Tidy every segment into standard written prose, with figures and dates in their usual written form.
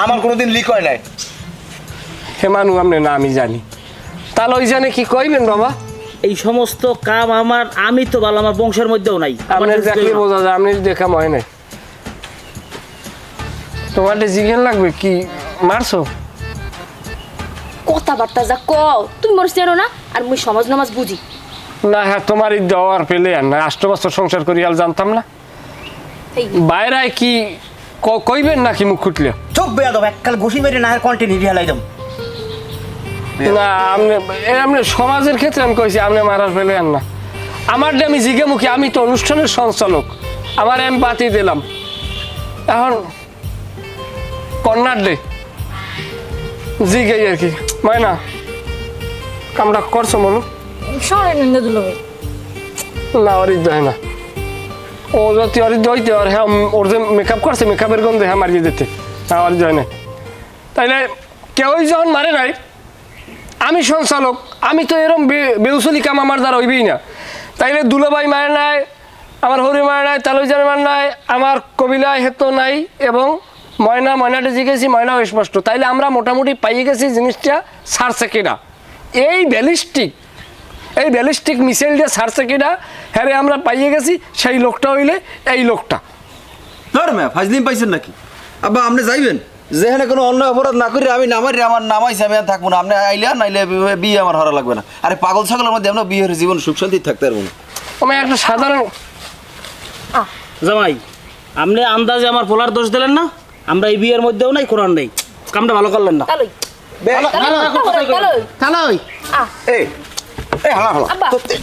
আমার কোনোদিন লিক হয় নাই। হেমানু আমনে না আমি জানি, তাহলে ওই জানে কি কইবেন বাবা? এই সমস্ত কাম আমি তো ভালো আমার বংশের মধ্যেও নাই। আপনার দেখলে বোঝা যায়, আপনি দেখা হয় নাই। তোমার জিজ্ঞেস লাগবে কি মারছো? কথাবার্তা যা কও তুমি মোর চেনো না, আর মুই সমাজ নামাজ বুঝি না। হ্যাঁ তোমার এই দেওয়ার পেলে আর না, 8 বছর সংসার করি আর জানতাম না। বাইরে কি কইবেন নাকি মুখ খুটলে? চুপ বেয়াদব, এককাল ঘুষি মেরে না কন্টিনিউ হেলাই দাম। না আপনি সমাজের ক্ষেত্রে আমি কইছি, আপনি মারার পেলে আর না। আমার আমি জিগে মুখী, আমি তো অনুষ্ঠানের সঞ্চালক, আমার আমি পাতি দিলাম। এখন কন্যার ডে জিগে আর কি ময়না কামটা করছো মনু? সরে নিন্দা দিল ভাই না অরিদ্ধ হয় না, ও যদি অরিদ্ধ হইতে আর হ্যাঁ ওর যে মেকআপ করছে মেকআপের গন্ধে হ্যাঁ মারিয়ে দিতে, হ্যাঁ অরিদ্ধ হয় না। তাইলে কেউই যখন মারে নাই, আমি সঞ্চালক, আমি তো এরকম বেউসলি কাম আমার দ্বারা হইবেই না। তাইলে দুলাভাই মারে নাই, আমার হরি মারে নাই, তালুইজার মার নাই, আমার কবিলায় হেতো নাই, এবং ময়নাটা জিগেছি, ময়নাও স্পষ্ট। তাইলে আমরা মোটামুটি পাইয়ে গেছি জিনিসটা ছাড়ছে কিনা। এই ব্যালিস্টিক মিসাইল দিয়ে ছাড়ছে কিনা হ্যাঁ আমরা পাইয়ে গেছি। সেই লোকটা হইলে এই লোকটা। ধর্মে ফাজলিম পাইছেন নাকি? আব্বা আপনি যাইবেন যেখানে কোনো অন্য অপরাধ না করি আমি নামাই আমার নামাইছি, আমি আর থাকবো না। আপনি আইলে আর নাইলে বিয়ে আমার হরা লাগবে না। আরে পাগল ছাগলের মধ্যে আমরা বিয়ের জীবন সুখ শান্তি থাকতে পারবো না। আমি একটা সাধারণ জামাই আপনি আন্দাজে আমার পোলার দোষ দিলেন না। আমরা এই বিয়ের মধ্যেও নাই, কোরআন নেই, কামটা ভালো করলেন না। তালই তালই এই এই হালা হালা আব্বা তুই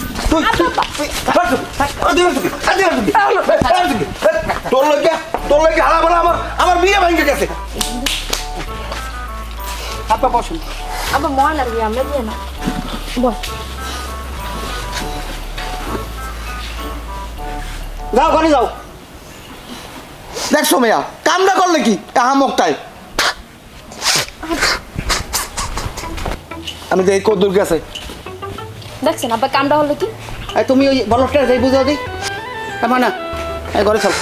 তোর লাগে হালা বলা আমার বিয়ে ভেঙে গেছে। আপা বসুন। আব্বা ময়না বিয়ে আমরা বিয়ে না বল। যাও ঘরে যাও। দেখছো মেয়া কামটা করলে কি আহামকটাই। আমি দেখি কত দূর গেছে। দেখছেন আব্বা কামটা হলো কি? তুমি ওই বলটা যাই বুঝাও দিই। না এই ঘরে চল।